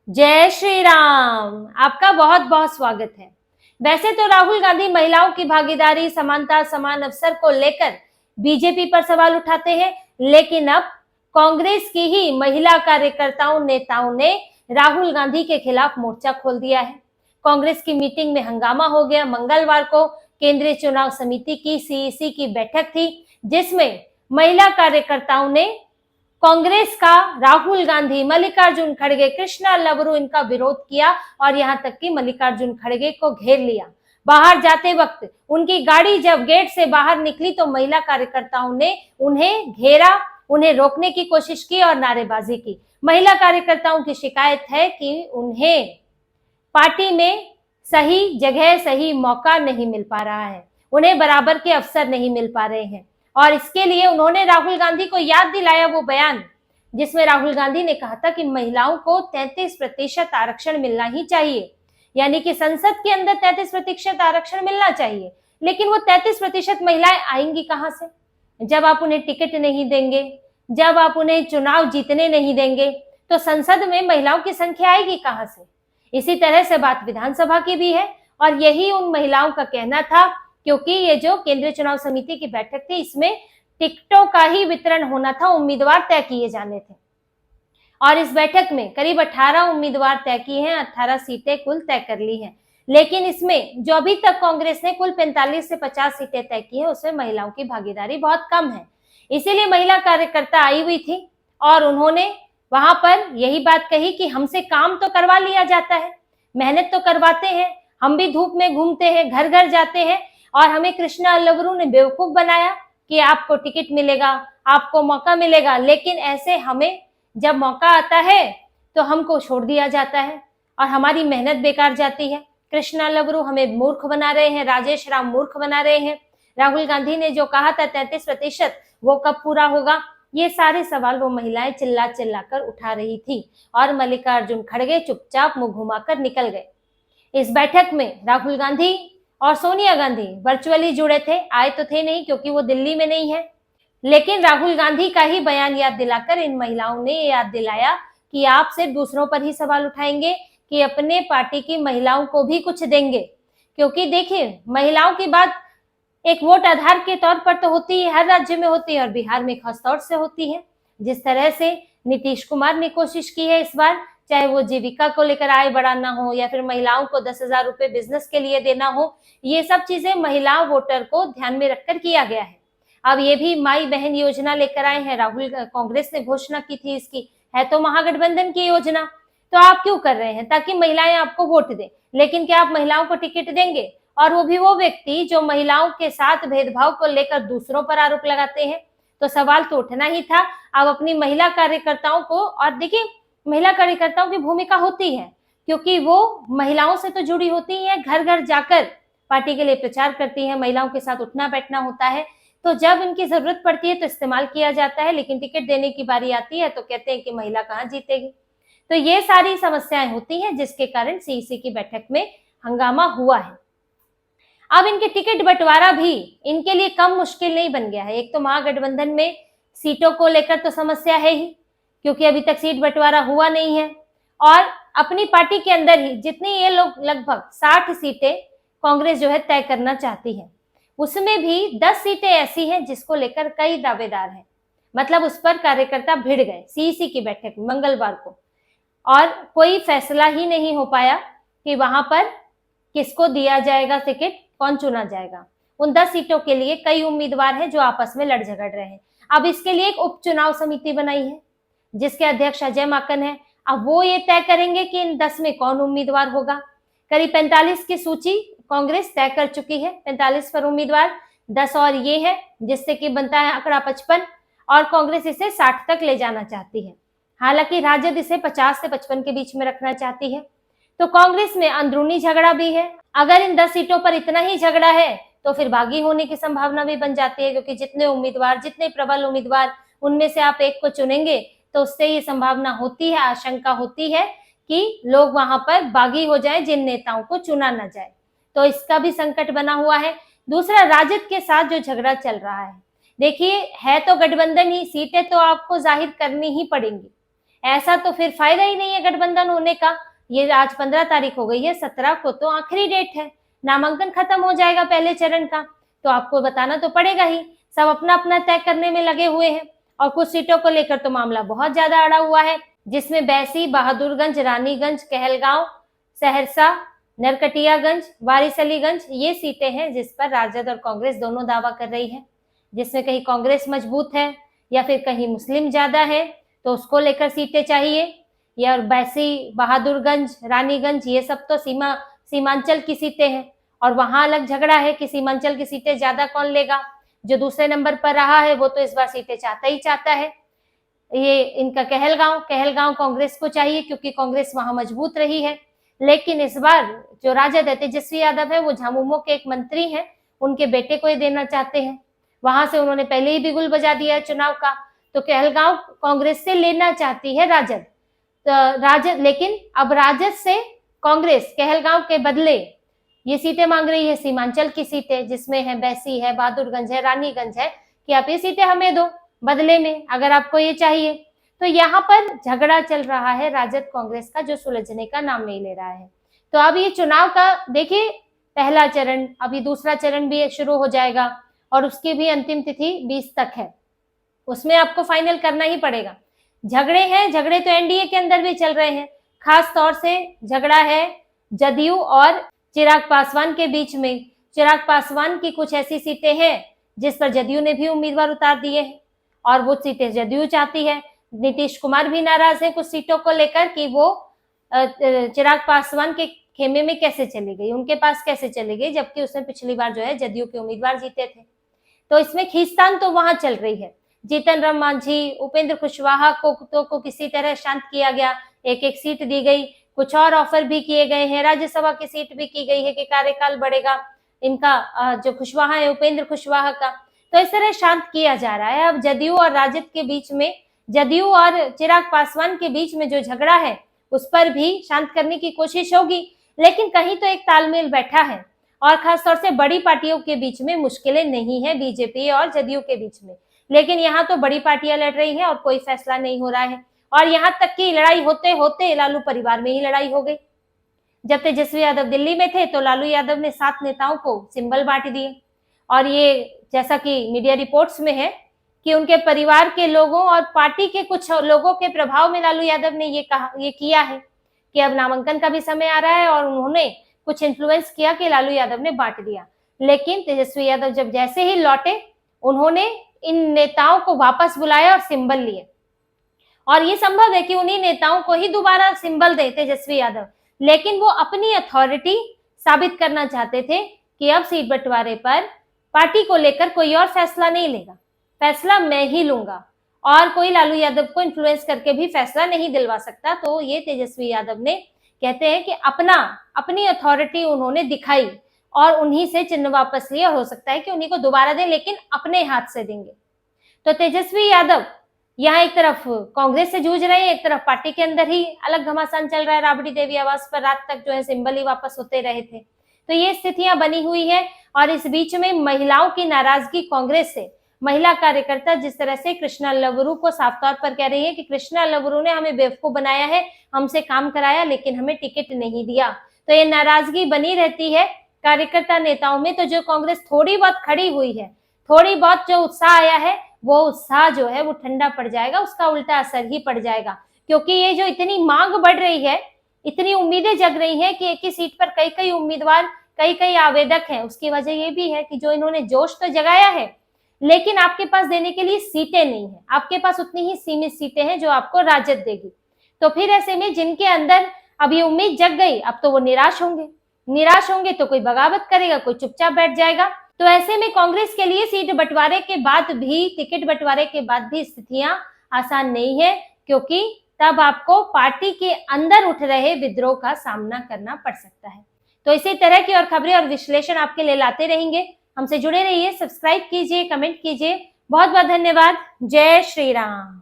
जय श्री राम। आपका बहुत बहुत स्वागत है। वैसे तो राहुल गांधी महिलाओं की भागीदारी, समानता, समान अवसर को लेकर बीजेपी पर सवाल उठाते हैं, लेकिन अब कांग्रेस की ही महिला कार्यकर्ताओं, नेताओं ने राहुल गांधी के खिलाफ मोर्चा खोल दिया है। कांग्रेस की मीटिंग में हंगामा हो गया। मंगलवार को केंद्रीय चुनाव समिति की सीईसी की बैठक थी, जिसमें महिला कार्यकर्ताओं ने कांग्रेस का राहुल गांधी, मल्लिकार्जुन खड़गे, कृष्णा लबरू इनका विरोध किया और यहां तक कि मल्लिकार्जुन खड़गे को घेर लिया। बाहर जाते वक्त उनकी गाड़ी जब गेट से बाहर निकली तो महिला कार्यकर्ताओं ने उन्हें घेरा, उन्हें रोकने की कोशिश की और नारेबाजी की। महिला कार्यकर्ताओं की शिकायत है कि उन्हें पार्टी में सही जगह, सही मौका नहीं मिल पा रहा है, उन्हें बराबर के अवसर नहीं मिल पा रहे हैं। और इसके लिए उन्होंने राहुल गांधी को याद दिलाया वो बयान जिसमें राहुल गांधी ने कहा था कि महिलाओं को 33% आरक्षण मिलना ही चाहिए, यानी कि संसद के अंदर 33% आरक्षण मिलना चाहिए। लेकिन वो 33% महिलाएं आएंगी कहां से, जब आप उन्हें टिकट नहीं देंगे, जब आप उन्हें चुनाव जीतने नहीं देंगे, तो संसद में महिलाओं की संख्या आएगी कहां से। इसी तरह से बात विधानसभा की भी है और यही उन महिलाओं का कहना था, क्योंकि ये जो केंद्रीय चुनाव समिति की बैठक थी, इसमें टिकटों का ही वितरण होना था, उम्मीदवार तय किए जाने थे। और इस बैठक में करीब 18 उम्मीदवार तय किए हैं, 18 सीटें कुल तय कर ली हैं। लेकिन इसमें जो अभी तक कांग्रेस ने कुल 45 से 50 सीटें तय की है, उसमें महिलाओं की भागीदारी बहुत कम है। इसीलिए महिला कार्यकर्ता आई हुई थी और उन्होंने वहां पर यही बात कही कि हमसे काम तो करवा लिया जाता है, मेहनत तो करवाते हैं, हम भी धूप में घूमते हैं, घर घर जाते हैं, और हमें कृष्णा लबरू ने बेवकूफ बनाया कि आपको टिकट मिलेगा, आपको मौका मिलेगा, लेकिन ऐसे हमें जब मौका आता है तो हमको छोड़ दिया जाता है और हमारी मेहनत बेकार जाती है। कृष्णा लबरू हमें मूर्ख बना रहे हैं, राजेश राम मूर्ख बना रहे हैं। राहुल गांधी ने जो कहा था 33% वो कब पूरा होगा, ये सारे सवाल वो महिलाएं चिल्ला चिल्ला कर उठा रही थी और मल्लिकार्जुन खड़गे चुपचाप मुंह घुमाकर निकल गए। इस बैठक में राहुल गांधी और सोनिया गांधी वर्चुअली जुड़े थे, आए तो थे नहीं क्योंकि वो दिल्ली में नहीं है। लेकिन राहुल गांधी का ही बयान याद दिलाकर इन महिलाओं ने याद दिलाया कि आप सिर्फ दूसरों पर ही सवाल उठाएंगे कि अपने पार्टी की महिलाओं को भी कुछ देंगे। क्योंकि देखिए, महिलाओं की बात एक वोट आधार के तौर पर तो होती है, हर राज्य में होती है और बिहार में खास तौर से होती है। जिस तरह से नीतीश कुमार ने कोशिश की है इस बार, चाहे वो जीविका को लेकर आय बढ़ाना हो या फिर महिलाओं को 10,000 रुपए बिजनेस के लिए देना हो, ये सब चीजें महिला वोटर को ध्यान में रखकर किया गया है। अब ये भी माई बहन योजना लेकर आए हैं राहुल, कांग्रेस ने घोषणा की थी इसकी, है तो महागठबंधन की योजना। तो आप क्यों कर रहे हैं? ताकि महिलाएं आपको वोट दें। लेकिन क्या आप महिलाओं को टिकट देंगे? और वो भी वो व्यक्ति जो महिलाओं के साथ भेदभाव को लेकर दूसरों पर आरोप लगाते हैं। तो सवाल तो उठना ही था। अब अपनी महिला कार्यकर्ताओं को, और देखिए महिला कार्यकर्ताओं की भूमिका होती है क्योंकि वो महिलाओं से तो जुड़ी होती है, घर घर जाकर पार्टी के लिए प्रचार करती है, महिलाओं के साथ उठना बैठना होता है। तो जब इनकी जरूरत पड़ती है तो इस्तेमाल किया जाता है, लेकिन टिकट देने की बारी आती है तो कहते हैं कि महिला कहाँ जीतेगी। तो ये सारी समस्याएं होती हैं जिसके कारण सीईसी की बैठक में हंगामा हुआ है। अब इनके टिकट बंटवारा भी इनके लिए कम मुश्किल नहीं बन गया है। एक तो महागठबंधन में सीटों को लेकर तो समस्या है ही, क्योंकि अभी तक सीट बंटवारा हुआ नहीं है, और अपनी पार्टी के अंदर ही जितनी ये लोग लगभग 60 सीटें कांग्रेस जो है तय करना चाहती है, उसमें भी 10 सीटें ऐसी हैं जिसको लेकर कई दावेदार हैं। मतलब उस पर कार्यकर्ता भिड़ गए सीईसी की बैठक में मंगलवार को, और कोई फैसला ही नहीं हो पाया कि वहां पर किसको दिया जाएगा टिकट, कौन चुना जाएगा। उन 10 सीटों के लिए कई उम्मीदवार हैं जो आपस में लड़ झगड़ रहे हैं। अब इसके लिए एक उपचुनाव समिति बनाई है जिसके अध्यक्ष अजय माकन है। अब वो ये तय करेंगे कि इन 10 में कौन उम्मीदवार होगा। करीब 45 की सूची कांग्रेस तय कर चुकी है, 45 पर उम्मीदवार, 10 और ये है, जिससे कि बनता है आंकड़ा 55, और कांग्रेस इसे 60 तक ले जाना चाहती है। हालांकि राजद इसे 50 से 55 के बीच में रखना चाहती है। तो कांग्रेस में अंदरूनी झगड़ा भी है। अगर इन 10 सीटों पर इतना ही झगड़ा है तो फिर बागी होने की संभावना भी बन जाती है, क्योंकि जितने उम्मीदवार, जितने प्रबल उम्मीदवार, उनमें से आप एक को चुनेंगे तो उससे ये संभावना होती है, आशंका होती है कि लोग वहां पर बागी हो जाए, जिन नेताओं को चुना न जाए। तो इसका भी संकट बना हुआ है। दूसरा, राजद के साथ जो झगड़ा चल रहा है, देखिए है तो गठबंधन ही, सीटें तो आपको जाहिर करनी ही पड़ेंगी। ऐसा तो फिर फायदा ही नहीं है गठबंधन होने का। ये आज 15 तारीख हो गई है, 17 को तो आखिरी डेट है, नामांकन खत्म हो जाएगा पहले चरण का, तो आपको बताना तो पड़ेगा ही। सब अपना अपना तय करने में लगे हुए हैं और कुछ सीटों को लेकर तो मामला बहुत ज्यादा अड़ा हुआ है, जिसमें बैसी, बहादुरगंज, रानीगंज, कहलगांव, सहरसा, नरकटियागंज, वारिसलीगंज ये सीटें हैं जिस पर राजद और कांग्रेस दोनों दावा कर रही है, जिसमें कहीं कांग्रेस मजबूत है या फिर कहीं मुस्लिम ज्यादा है तो उसको लेकर सीटें चाहिए, या बैसी, बहादुरगंज, रानीगंज ये सब तो सीमांचल की सीटें हैं और वहां अलग झगड़ा है कि सीमांचल की सीटें ज्यादा कौन लेगा। जो दूसरे नंबर पर रहा है वो तो इस बार सीटें चाहता है। ये इनका कहलगांव कांग्रेस को चाहिए क्योंकि कांग्रेस वहां मजबूत रही है, लेकिन इस बार जो राजद है, तेजस्वी यादव है, वो झामुमो के एक मंत्री हैं, उनके बेटे को ये देना चाहते हैं। वहां से उन्होंने पहले ही बिगुल बजा दिया है चुनाव का, तो कहलगांव कांग्रेस से लेना चाहती है राजद, लेकिन अब राजद से कांग्रेस कहलगांव के बदले ये सीटें मांग रही है, सीमांचल की सीटें जिसमें है बैसी है, बहादुरगंज है, रानीगंज है, कि आप ये सीटें हमें दो बदले में अगर आपको ये चाहिए। तो यहाँ पर झगड़ा चल रहा है राजद कांग्रेस का, जो सुलझने का नाम नहीं ले रहा है। तो अब ये चुनाव का देखिए पहला चरण, अभी दूसरा चरण भी शुरू हो जाएगा और उसकी भी अंतिम तिथि 20 तक है, उसमें आपको फाइनल करना ही पड़ेगा। झगड़े तो एनडीए के अंदर भी चल रहे हैं, खास तौर से झगड़ा है जदयू और चिराग पासवान के बीच में। चिराग पासवान की कुछ ऐसी सीटें हैं जिस पर जदयू ने भी उम्मीदवार उतार दिए हैं और वो सीटें जदयू चाहती है। नीतीश कुमार भी नाराज है कुछ सीटों को लेकर कि वो चिराग पासवान के खेमे में कैसे चली गई, उनके पास कैसे चली गई, जबकि उसने पिछली बार जो है जदयू के उम्मीदवार जीते थे। तो इसमें खींचतान तो वहां चल रही है। जीतन राम मांझी, उपेंद्र कुशवाहा को किसी तरह शांत किया गया, एक सीट दी गई, कुछ और ऑफर भी किए गए हैं, राज्यसभा की सीट भी की गई है कि कार्यकाल बढ़ेगा इनका, जो कुशवाहा है उपेंद्र कुशवाहा का। तो इस तरह शांत किया जा रहा है। अब जदयू और राजद के बीच में, जदयू और चिराग पासवान के बीच में जो झगड़ा है उस पर भी शांत करने की कोशिश होगी, लेकिन कहीं तो एक तालमेल बैठा है और खासतौर से बड़ी पार्टियों के बीच में मुश्किलें नहीं है, बीजेपी और जदयू के बीच में, लेकिन यहाँ तो बड़ी पार्टियां लड़ रही हैं और कोई फैसला नहीं हो रहा है। और यहाँ तक की लड़ाई होते होते लालू परिवार में ही लड़ाई हो गई। जब तेजस्वी यादव दिल्ली में थे तो लालू यादव ने 7 नेताओं को सिंबल बांट दिए और ये जैसा कि मीडिया रिपोर्ट्स में है कि उनके परिवार के लोगों और पार्टी के कुछ लोगों के प्रभाव में लालू यादव ने ये किया है कि अब नामांकन का भी समय आ रहा है और उन्होंने कुछ इन्फ्लुएंस किया कि लालू यादव ने बांट दिया। लेकिन तेजस्वी यादव जब जैसे ही लौटे उन्होंने इन नेताओं को वापस बुलाया और सिंबल लिए, और ये संभव है कि उन्हीं नेताओं को ही दोबारा सिंबल दे तेजस्वी यादव, लेकिन वो अपनी अथॉरिटी साबित करना चाहते थे कि अब सीट बंटवारे पर पार्टी को लेकर कोई और फैसला नहीं लेगा, फैसला मैं ही लूंगा और कोई लालू यादव को इन्फ्लुएंस करके भी फैसला नहीं दिलवा सकता। तो ये तेजस्वी यादव ने कहते हैं कि अपनी अथॉरिटी उन्होंने दिखाई और उन्हीं से चिन्ह वापस लिया, हो सकता है कि उन्हीं को दोबारा दें लेकिन अपने हाथ से देंगे। तो तेजस्वी यादव यहाँ एक तरफ कांग्रेस से जूझ रहे हैं, एक तरफ पार्टी के अंदर ही अलग घमासान चल रहा है। राबड़ी देवी आवास पर रात तक जो है सिंबल ही वापस होते रहे थे। तो ये स्थितियां बनी हुई है और इस बीच में महिलाओं की नाराजगी कांग्रेस से, महिला कार्यकर्ता जिस तरह से कृष्णा लवरू को साफ तौर पर कह रही है कि कृष्णा लवरू ने हमें बेवकूफ बनाया है, हमसे काम कराया लेकिन हमें टिकट नहीं दिया। तो ये नाराजगी बनी रहती है कार्यकर्ता नेताओं में। तो जो कांग्रेस थोड़ी बहुत खड़ी हुई है, थोड़ी बहुत जो उत्साह आया है, वो उत्साह जो है वो ठंडा पड़ जाएगा, उसका उल्टा असर ही पड़ जाएगा। क्योंकि ये जो इतनी मांग बढ़ रही है, इतनी उम्मीदें जग रही हैं कि एक ही सीट पर कई कई उम्मीदवार, कई कई आवेदक हैं, उसकी वजह ये भी है कि जो इन्होंने जोश तो जगाया है लेकिन आपके पास देने के लिए सीटें नहीं है, आपके पास उतनी ही सीमित सीटें हैं जो आपको राजद देगी। तो फिर ऐसे में जिनके अंदर अब ये उम्मीद जग गई, अब तो वो निराश होंगे तो कोई बगावत करेगा, कोई चुपचाप बैठ जाएगा। तो ऐसे में कांग्रेस के लिए सीट बंटवारे के बाद भी, टिकट बंटवारे के बाद भी स्थितियां आसान नहीं है, क्योंकि तब आपको पार्टी के अंदर उठ रहे विद्रोह का सामना करना पड़ सकता है। तो इसी तरह की और खबरें और विश्लेषण आपके लिए लाते रहेंगे। हमसे जुड़े रहिए, सब्सक्राइब कीजिए, कमेंट कीजिए। बहुत बहुत धन्यवाद। जय श्री राम।